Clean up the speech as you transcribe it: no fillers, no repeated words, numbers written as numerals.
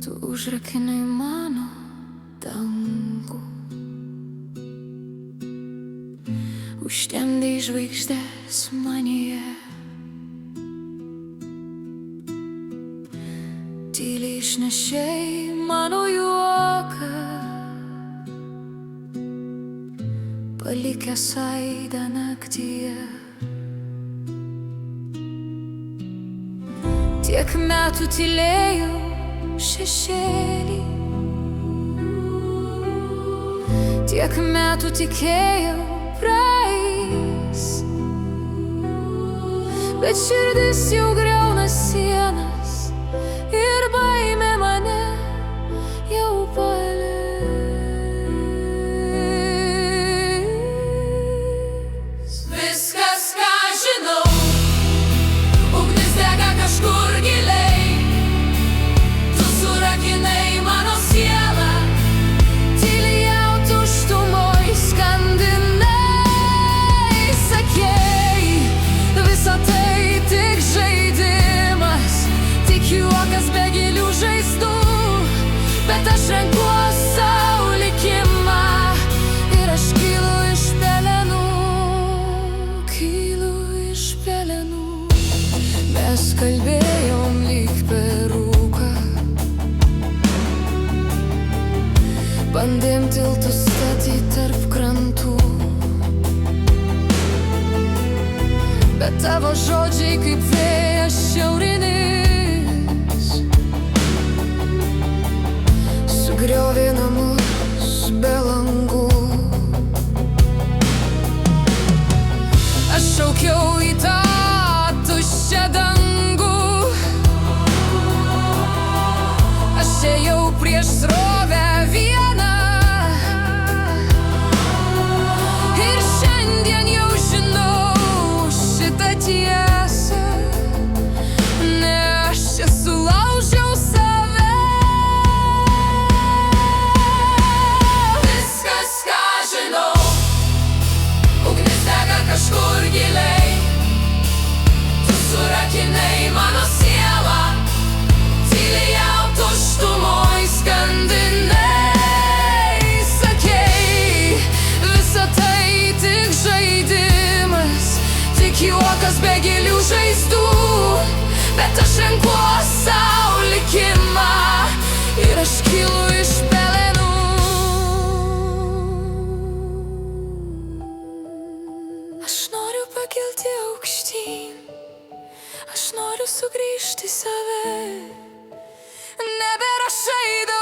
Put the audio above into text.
Tu užrakinai mano dangų, užtemdei žvaigždės manyje. Tyliai išnešei mano juoką, palikęs aidą naktyje. Tiek metų tylėjau šešėlį, tiek metų tikėjau praeis, bet širdis jau griauna sienas ir baimė mane jau paleis. Viskas, ką žinau, ugnis dega kažkur giliai. Tu surakinai mano sielą, tyliai tuštumoj skandinai. Sakei, visa tai tik žaidimas, tik juokas be gilių žaizdų, bet aš renkuos sau likimą ir aš kylu iš pelenų, kylu iš pelenų. Mes kalbėjom lyg per rūką, bandėm tiltus statyti tarp krantų, bet tavo žodžiai kaip vėjas šiaurinis sugriovė namus be langų. Aš šaukiau į tą tuščią dangų, aš ėjau prieš srovę vieną, ir šiandien jau žinau šitą tiesą, ne aš čia sulaužiau save. Viskas, ką žinau, ugnis dega kažkur giliai. Tu surakinai mano sielą, tyliai tuštumoj skandinai. Sakei, visa tai tik žaidimas, tik juokas be gilių žaizdų, bet aš renkuos sau likimą ir aš kylu iš pelenų. Aš noriu pakilti aukštyn, aš noriu sugrįžti į save, nebėra šaido